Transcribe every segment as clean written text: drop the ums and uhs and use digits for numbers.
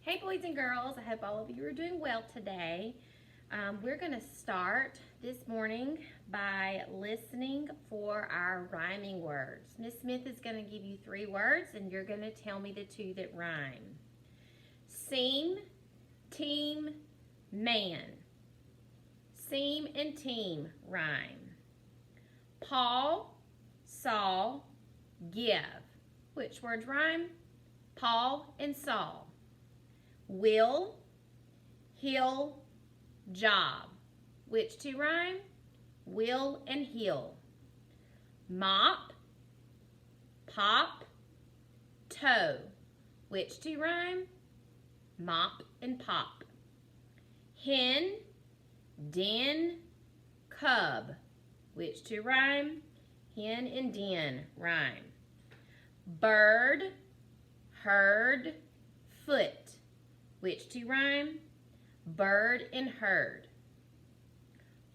Hey boys and girls, I hope all of you are doing well today. We're going to start this morning by listening for our rhyming words. Miss Smith is going to give you 3 words and you're going to tell me the 2 that rhyme. Seam, team, man. Seam and team rhyme. Paul, saw, give. Which words rhyme? Paul and Saul. Will, heal, job. Which 2 rhyme? Will and heal. Mop, pop, toe. Which 2 rhyme? Mop and pop. Hen, den, cub. Which 2 rhyme? Hen and den rhyme. Bird, herd, foot. Which 2 rhyme? Bird and herd.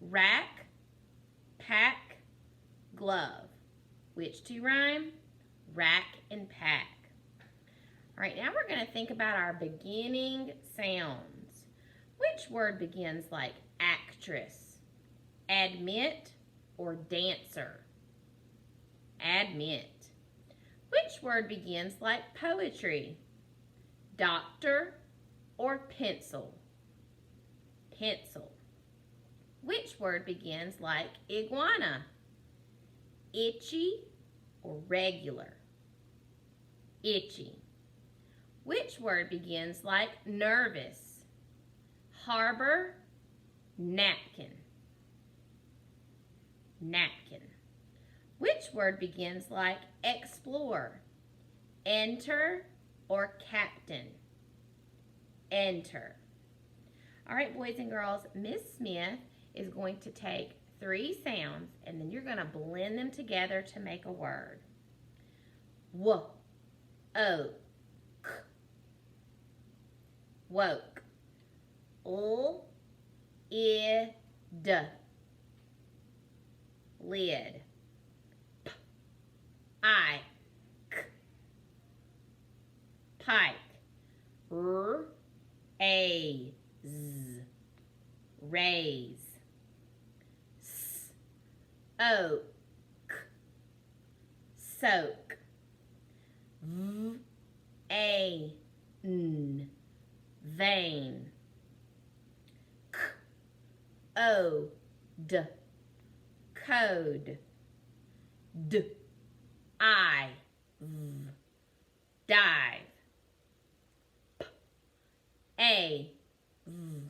Rack, pack, glove. Which 2 rhyme? Rack and pack. All right, now we're going to think about our beginning sounds. Which word begins like actress, admit, or dancer? Admit. Which word begins like poetry? Doctor or pencil? Pencil. Which word begins like iguana? Itchy or regular? Itchy. Which word begins like nervous? Harbor, napkin? Napkin. Which word begins like explore? Enter or captain? Enter. All right, boys and girls, Miss Smith is going to take 3 sounds and then you're going to blend them together to make a word. W, o, k. Woke. L, I, d. Lid. P, I, k. Pike. R, a, z. Raise. S, oak. Soak. V, a, n. Vain. K, o, d. Code. D, I, v. Dive. A, v.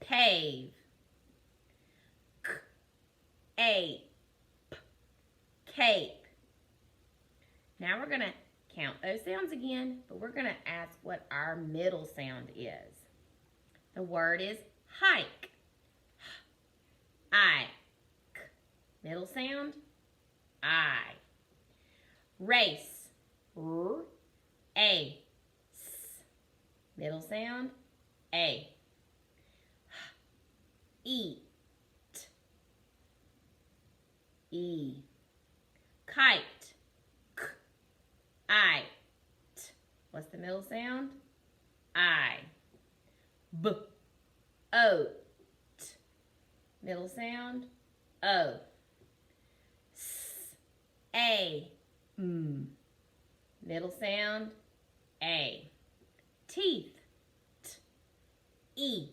Pave. K, a, p. Cape. Now we're going to count those sounds again, but we're going to ask what our middle sound is. The word is hike. I. Middle sound, I. Race. R, a. S. Middle sound, a. Eat. E. Kite. K, I. T. What's the middle sound? I. B, oat. Middle sound, O. S, a, m. Middle sound, a. Teeth. T, e.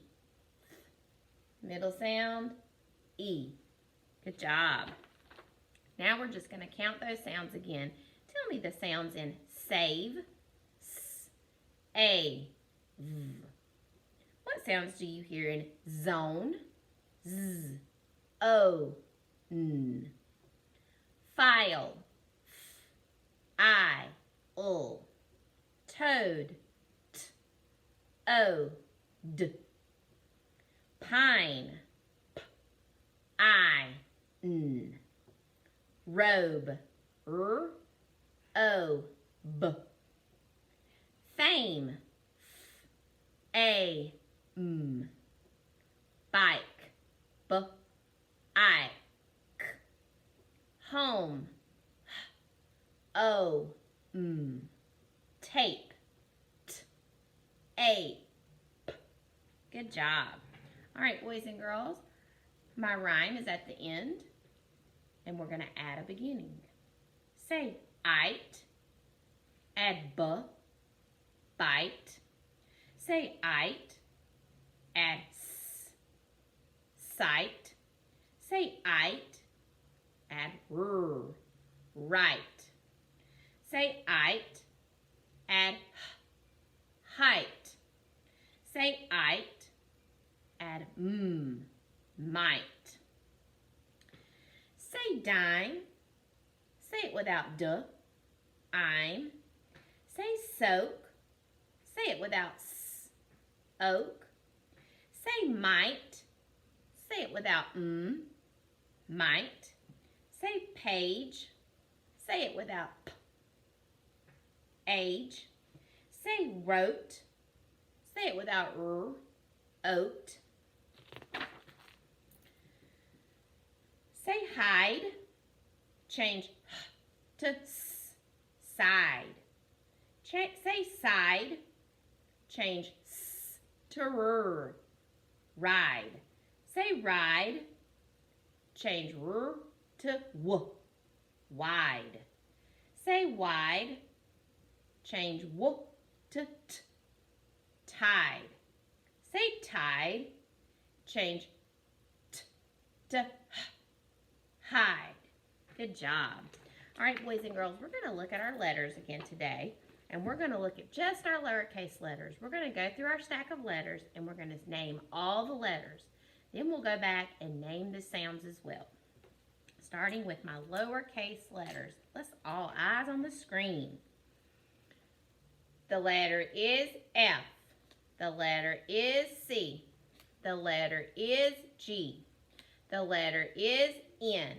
Middle sound, e. Good job. Now we're just going to count those sounds again. Tell me the sounds in save, s, a, v. What sounds do you hear in zone, z, o, n? File, f, I, l. Toad, t, o, d. Pine, p, I, n. Robe, r, o, b. Fame, f, a, m. Bike, b, I, k. Home, h, o, m. Tape, t, A. Good job. All right, boys and girls. My rhyme is at the end, and we're going to add a beginning. Say ite, add b, bite. Say ite, add s, sight. Say ite, add r, right. Say ite, add h, height. Say ite, add might. Say dime, say it without duh, I'm. Say soak, say it without s, oak. Say might, say it without might. Say page, say it without p, age. Say wrote, say it without r, oat. Say hide, change h to s, side. Say side, change s to r, ride. Say ride, change r to w, wide. Say wide, change w to t, tide. Say tide, change t to h, hide. Good job. All right, boys and girls, we're going to look at our letters again today, and we're going to look at just our lowercase letters. We're going to go through our stack of letters, and we're going to name all the letters. Then we'll go back and name the sounds as well. Starting with my lowercase letters. Let's all eyes on the screen. The letter is F. The letter is C. The letter is G. The letter is N.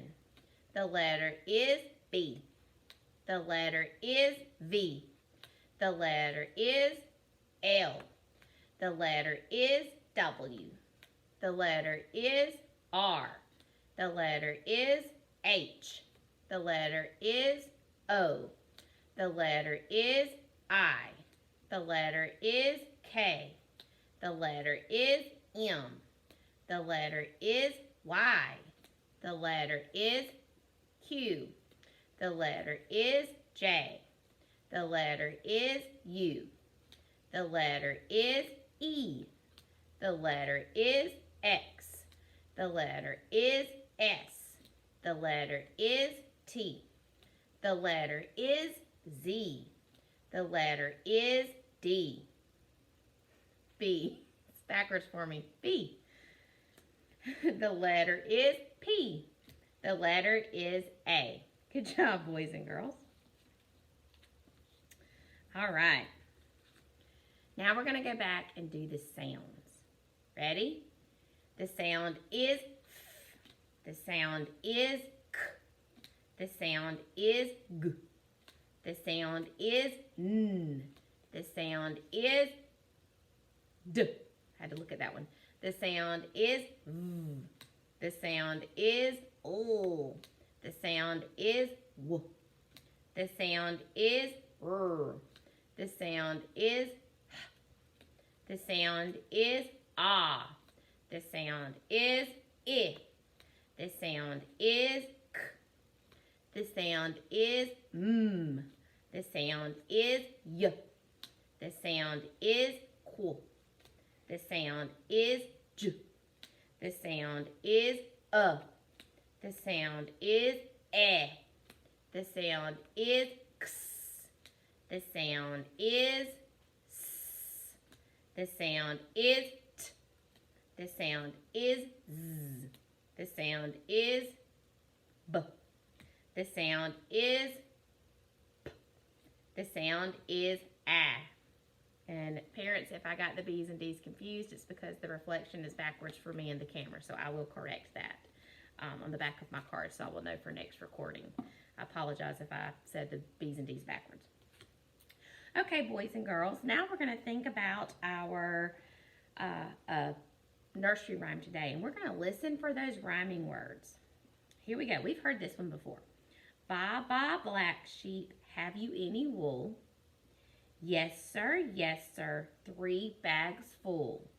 The letter is B. The letter is V. The letter is L. The letter is W. The letter is R. The letter is H. The letter is O. The letter is I. The letter is K. The letter is M. The letter is Y. The letter is Q. The letter is J. The letter is U. The letter is E. The letter is X. The letter is S. The letter is T. The letter is Z. The letter is D. B. It's backwards for me. B. The letter is P. The letter is A. Good job, boys and girls. All right. Now we're going to go back and do the sounds. Ready? The sound is F. The sound is K. The sound is G. The sound is N. The sound is D. I had to look at that one. The sound is V. The sound is O. The sound is W. The sound is R. The sound is H. The sound is Ah. The sound is I. The sound is K. The sound is M. The sound is Y. The sound is Q. The sound is J. The sound is The sound is E. The sound is X. The sound is S. The sound is T. The sound is Z. The sound is B. The sound is P. The sound is A. And parents, if I got the B's and D's confused, it's because the reflection is backwards for me in the camera, so I will correct that on the back of my card so I will know for next recording. I apologize if I said the B's and D's backwards. Okay, boys and girls, now we're going to think about our nursery rhyme today, and we're going to listen for those rhyming words. Here we go. We've heard this one before. Baa, baa, black sheep, have you any wool? Yes, sir, 3 bags full.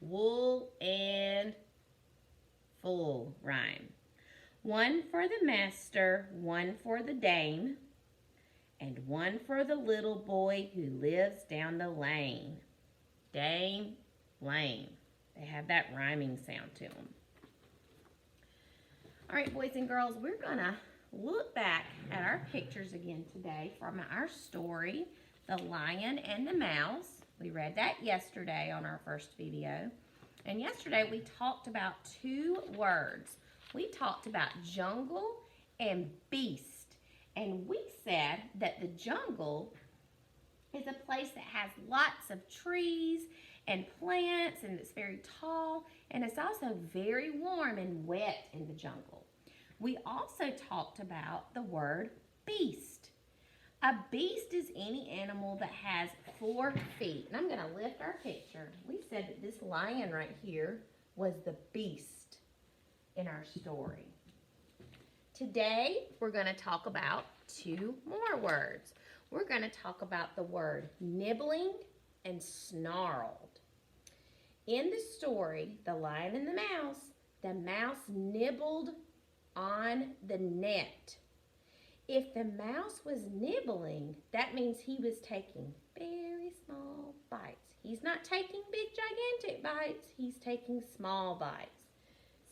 Wool and full rhyme. 1 for the master, 1 for the dame, and 1 for the little boy who lives down the lane. Dame, lane. They have that rhyming sound to them. All right, boys and girls, we're going to look back at our pictures again today from our story, The Lion and the Mouse. We read that yesterday on our first video. And yesterday we talked about 2 words. We talked about jungle and beast. And we said that the jungle is a place that has lots of trees and plants, and it's very tall, and it's also very warm and wet in the jungle. We also talked about the word beast. A beast is any animal that has 4 feet. And I'm going to lift our picture. We said that this lion right here was the beast in our story. Today, we're going to talk about 2 more words. We're going to talk about the word nibbling and snarled. In the story, The Lion and the mouse nibbled on the net. If the mouse was nibbling, that means he was taking very small bites. He's not taking big, gigantic bites. He's taking small bites.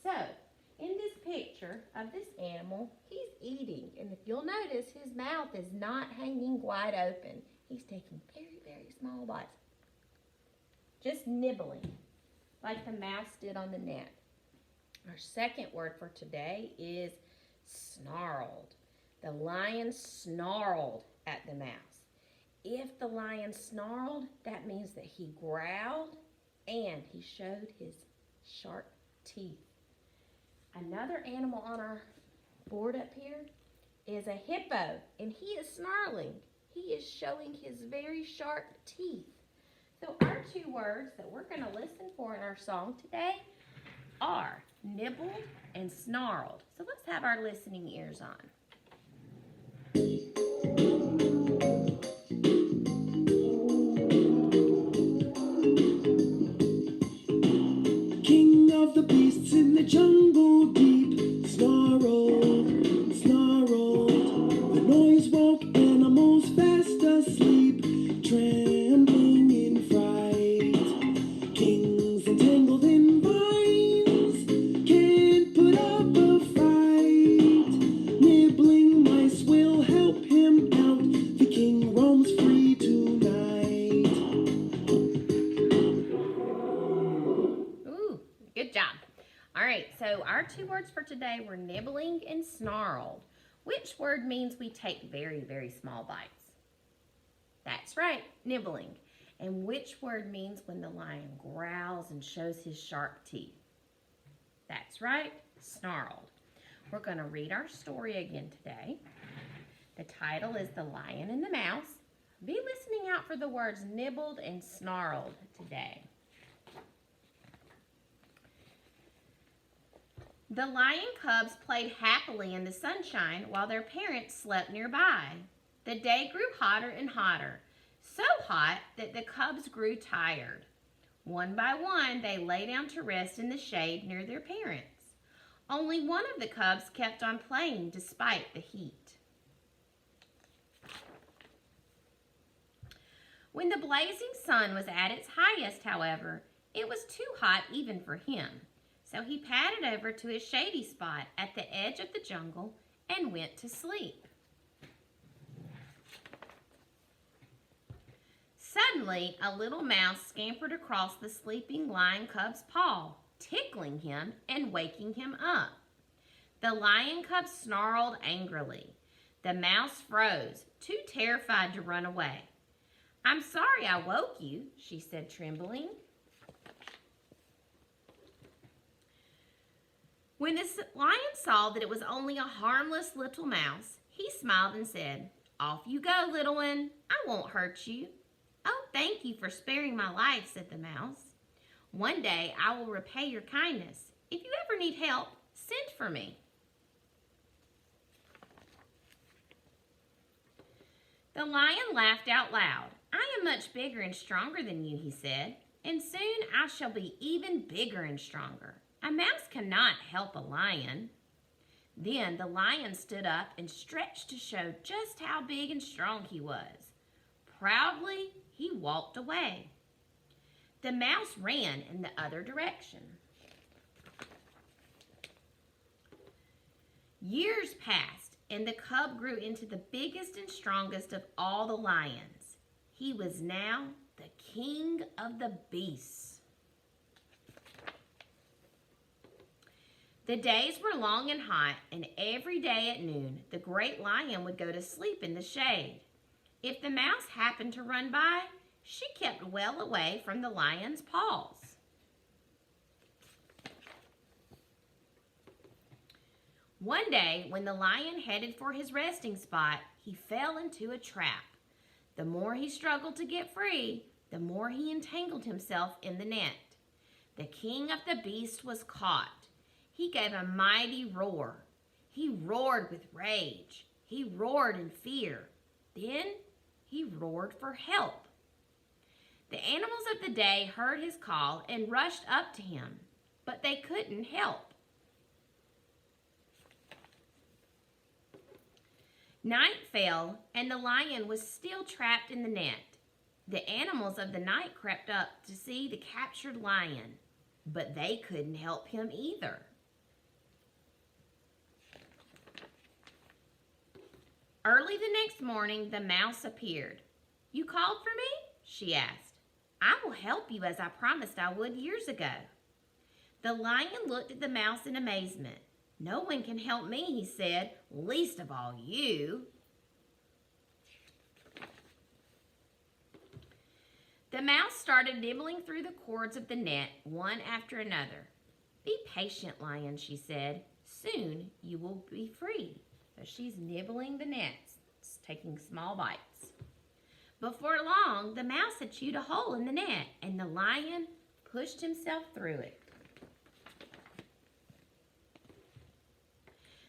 So, in this picture of this animal, he's eating. And if you'll notice, his mouth is not hanging wide open. He's taking very, very small bites. Just nibbling, like the mouse did on the net. Our second word for today is snarled. The lion snarled at the mouse. If the lion snarled, that means that he growled and he showed his sharp teeth. Another animal on our board up here is a hippo, and he is snarling. He is showing his very sharp teeth. So our 2 words that we're going to listen for in our song today are nibbled and snarled. So let's have our listening ears on. King of the beasts in the jungle deep, snarled, snarled. The noise woke animals fast asleep, trembling in fright. Kings entangled in vines can't put up a fight. Nibbling mice will help him out. The king roams free tonight. Ooh, good job. All right, so our 2 words for today were nibbling and snarled. Which word means we take very, very small bites? That's right, nibbling. And which word means when the lion growls and shows his sharp teeth? That's right, snarled. We're going to read our story again today. The title is The Lion and the Mouse. Be listening out for the words nibbled and snarled today. The lion cubs played happily in the sunshine while their parents slept nearby. The day grew hotter and hotter, so hot that the cubs grew tired. One by one, they lay down to rest in the shade near their parents. Only one of the cubs kept on playing despite the heat. When the blazing sun was at its highest, however, it was too hot even for him. So he padded over to his shady spot at the edge of the jungle and went to sleep. Suddenly, a little mouse scampered across the sleeping lion cub's paw, tickling him and waking him up. The lion cub snarled angrily. The mouse froze, too terrified to run away. "I'm sorry I woke you," she said, trembling. When the lion saw that it was only a harmless little mouse, he smiled and said, "Off you go, little one. I won't hurt you." "Oh, thank you for sparing my life," said the mouse. "One day I will repay your kindness. If you ever need help, send for me." The lion laughed out loud. I am much bigger and stronger than you, he said, and soon I shall be even bigger and stronger. A mouse cannot help a lion. Then the lion stood up and stretched to show just how big and strong he was. Proudly, he walked away. The mouse ran in the other direction. Years passed, and the cub grew into the biggest and strongest of all the lions. He was now the king of the beasts. The days were long and hot, and every day at noon, the great lion would go to sleep in the shade. If the mouse happened to run by, she kept well away from the lion's paws. One day, when the lion headed for his resting spot, he fell into a trap. The more he struggled to get free, the more he entangled himself in the net. The king of the beasts was caught. He gave a mighty roar. He roared with rage. He roared in fear. Then he roared for help. The animals of the day heard his call and rushed up to him, but they couldn't help. Night fell, and the lion was still trapped in the net. The animals of the night crept up to see the captured lion, but they couldn't help him either. Early the next morning, the mouse appeared. "You called for me?" she asked. "I will help you as I promised I would years ago." The lion looked at the mouse in amazement. "No one can help me," he said, "least of all you." The mouse started nibbling through the cords of the net, one after another. "Be patient, lion," she said. "Soon you will be free." So she's nibbling the nets, taking small bites. Before long, the mouse had chewed a hole in the net, and the lion pushed himself through it.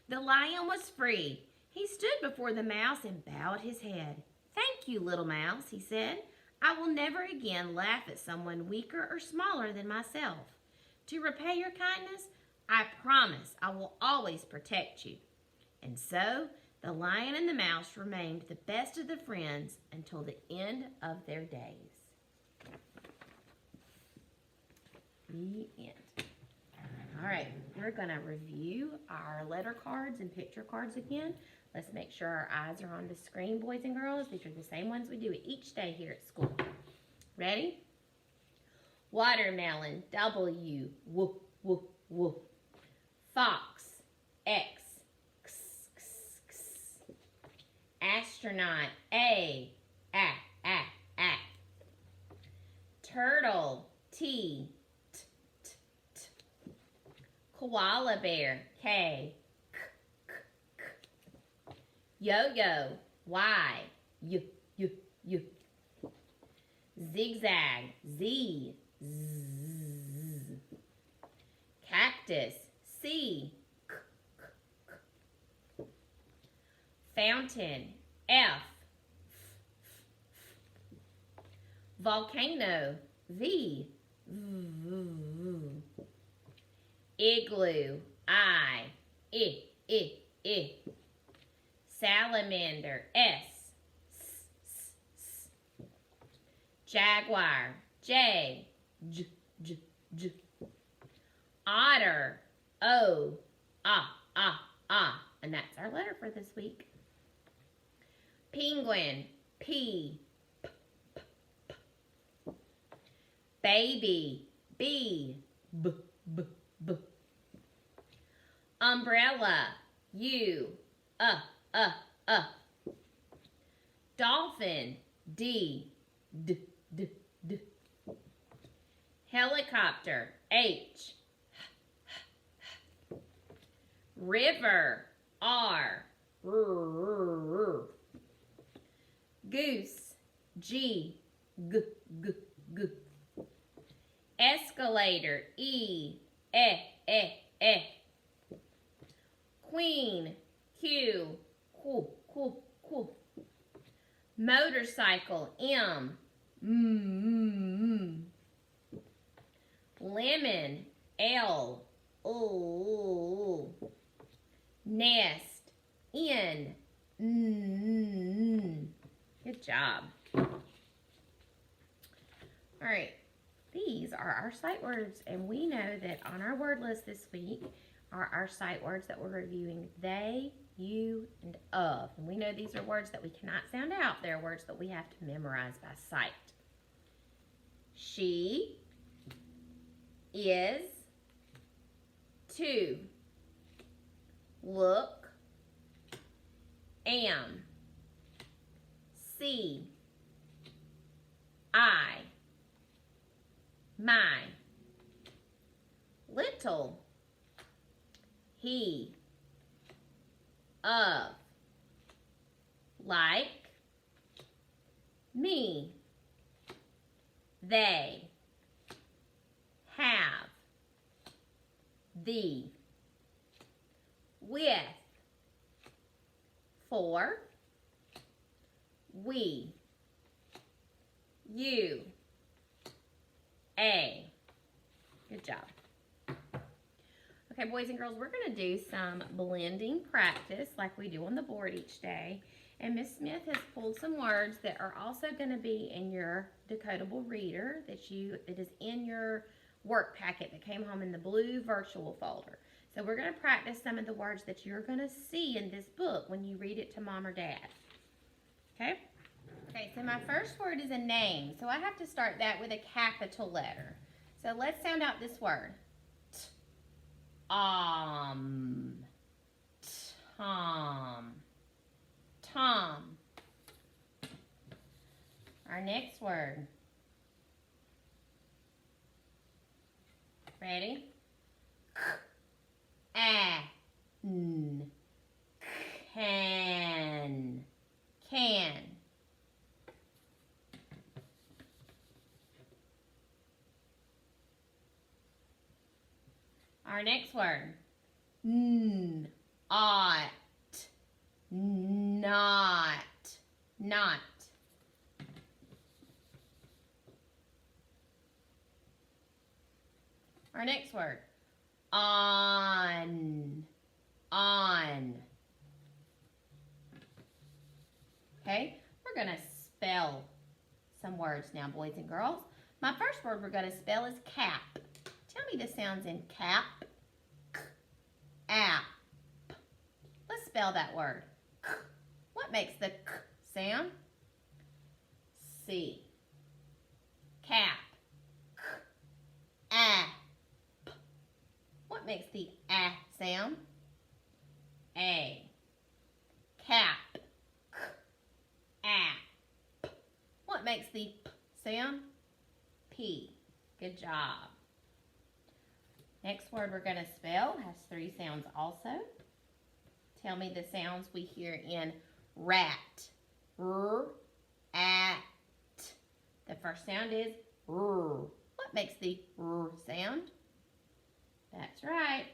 The lion was free. He stood before the mouse and bowed his head. "Thank you, little mouse," he said. "I will never again laugh at someone weaker or smaller than myself. To repay your kindness, I promise I will always protect you." And so the lion and the mouse remained the best of the friends until the end of their days. The end. All right, we're going to review our letter cards and picture cards again. Let's make sure our eyes are on the screen, boys and girls. These are the same ones we do each day here at school. Ready? Watermelon, W, W, W, W. Fox, X, X, X, X. Astronaut, A, A, A, A. Turtle, T, T, T, T. Koala bear, K, K, K, K. Yo-yo, Y, U, U, U. Zigzag, Z, Z. Cactus, C, K, K, K. Fountain, F, F, F. Volcano, V, V, V. Igloo, I, Salamander, S, S, S, S. Jaguar, J, J, J, J. Otter, O, and that's our letter for this week. Penguin, P, P, P, P. Baby, B, B, B, B. Umbrella, U, Dolphin, D, D, D, D. Helicopter, H, River, R, Goose, G, G, G, G. Escalator, E, Queen, Q, Q, Q, Q. Motorcycle, M. Lemon, L. Ooh. Nest, N. Good job. All right, these are our sight words, and we know that on our word list this week are our sight words that we're reviewing: they, you, and of. And we know these are words that we cannot sound out. They're words that we have to memorize by sight. She is to look, am, see, I, my, little, he, of, like, me, they, have, the, with, for, we, you, a. Good job. Okay, boys and girls, we're going to do some blending practice like we do on the board each day. And Miss Smith has pulled some words that are also going to be in your decodable reader that is in your work packet that came home in the blue virtual folder. So we're going to practice some of the words that you're going to see in this book when you read it to mom or dad. Okay? Okay, so my first word is a name. So I have to start that with a capital letter. So let's sound out this word. Tom. Tom. Our next word. Ready? Can. Can. Our next word. Ought. Not. Not. Our next word. On. On. Okay, we're going to spell some words now, boys and girls. My first word we're going to spell is cap. Tell me the sounds in cap. K, app. Let's spell that word. K. What makes the k sound? C. Cap. K, app. What makes the a sound? A. Cap. K, app. What makes the p sound? P. Good job. Next word we're going to spell has 3 sounds also. Tell me the sounds we hear in rat. R, at. The first sound is R. What makes the R sound? That's right.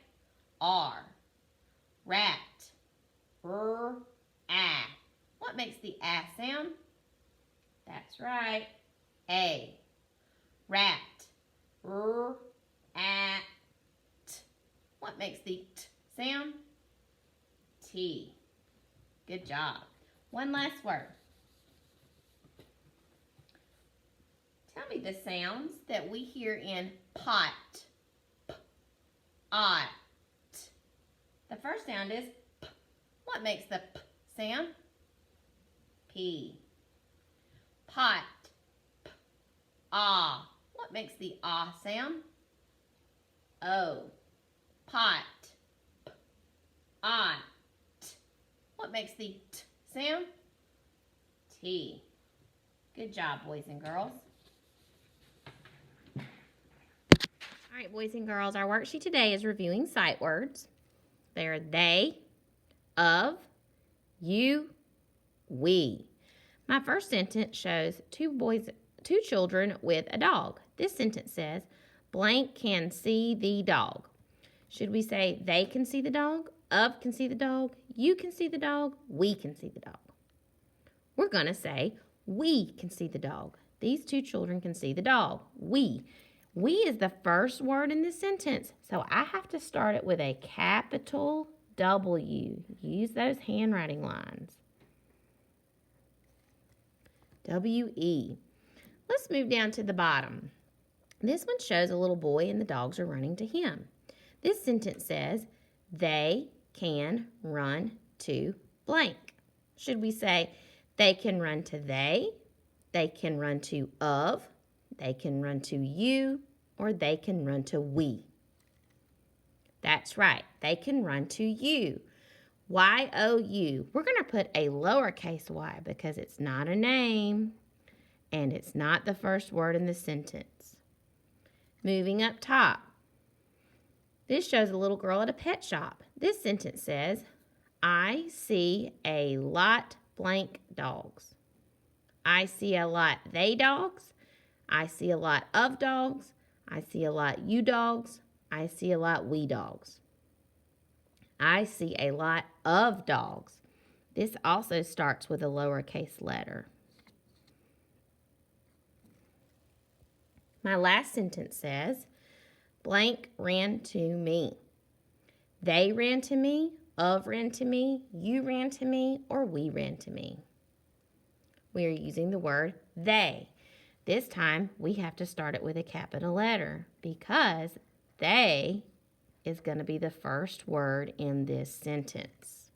R. Rat. R, a. What makes the a sound? That's right. A. Rat. R, at. What makes the t sound? T. Good job. One last word. Tell me the sounds that we hear in pot. P, ot. The first sound is p. What makes the p sound? P. Pot. P, ah. What makes the ah sound? O. Pot. P, ot. What makes the t sound? T. Good job, boys and girls. All right, boys and girls, our worksheet today is reviewing sight words. They are they, of, you, we. My first sentence shows two children with a dog. This sentence says, blank can see the dog. Should we say they can see the dog, of can see the dog, you can see the dog, we can see the dog? we're going to say, we can see the dog. These two children can see the dog. We. We is the first word in the sentence, so I have to start it with a capital W. Use those handwriting lines. W-E. Let's move down to the bottom. This one shows a little boy and the dogs are running to him. This sentence says, they can run to blank. Should we say, they can run to they can run to of, they can run to you, or they can run to we? That's right. They can run to you. Y-O-U. We're going to put a lowercase y because it's not a name and it's not the first word in the sentence. Moving up top. This shows a little girl at a pet shop. This sentence says, I see a lot blank dogs. I see a lot they dogs. I see a lot of dogs. I see a lot you dogs. I see a lot we dogs. I see a lot of dogs. This also starts with a lowercase letter. My last sentence says, blank ran to me. They ran to me, of ran to me, you ran to me, or we ran to me. We are using the word they. This time, we have to start it with a capital letter because they is going to be the first word in this sentence.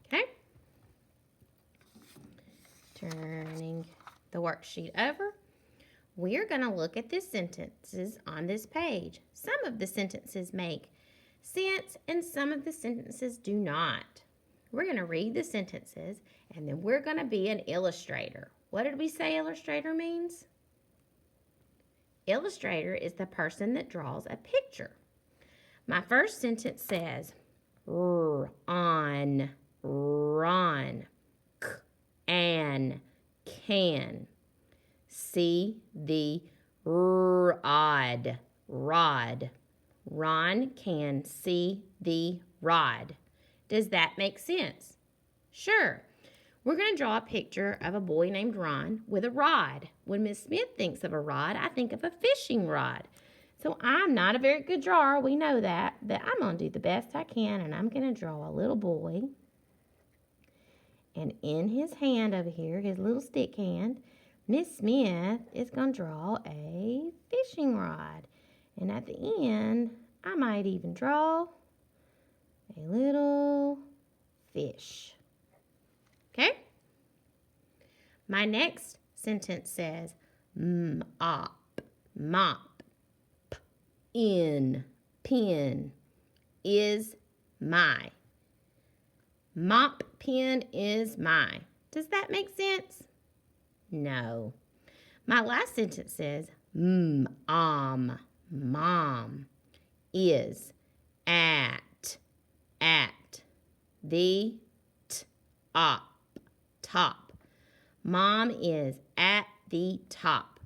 Okay? Turning the worksheet over. We're going to look at the sentences on this page. Some of the sentences make sense and some of the sentences do not. We're going to read the sentences and then we're going to be an illustrator. What did we say illustrator means? Illustrator is the person that draws a picture. My first sentence says, on, run, an, can, see the rod, rod. Ron can see the rod. Does that make sense? Sure. We're going to draw a picture of a boy named Ron with a rod. When Miss Smith thinks of a rod, I think of a fishing rod. So I'm not a very good drawer, we know that, but I'm going to do the best I can, and I'm going to draw a little boy. And in his hand over here, his little stick hand, Miss Smith is going to draw a fishing rod. And at the end, I might even draw a little fish. Okay? My next sentence says, mop, in, pen, is my. Mop pen is my. Does that make sense? No. My last sentence says, mom, is, at, the, top. Mom is at the top.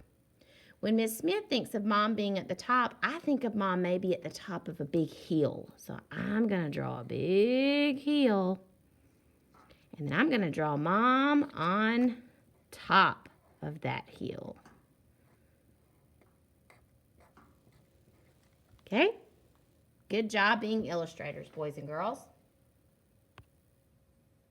When Miss Smith thinks of Mom being at the top, I think of Mom maybe at the top of a big hill. So I'm going to draw a big hill. And then I'm going to draw Mom on top of that hill. Okay? Good job being illustrators, boys and girls.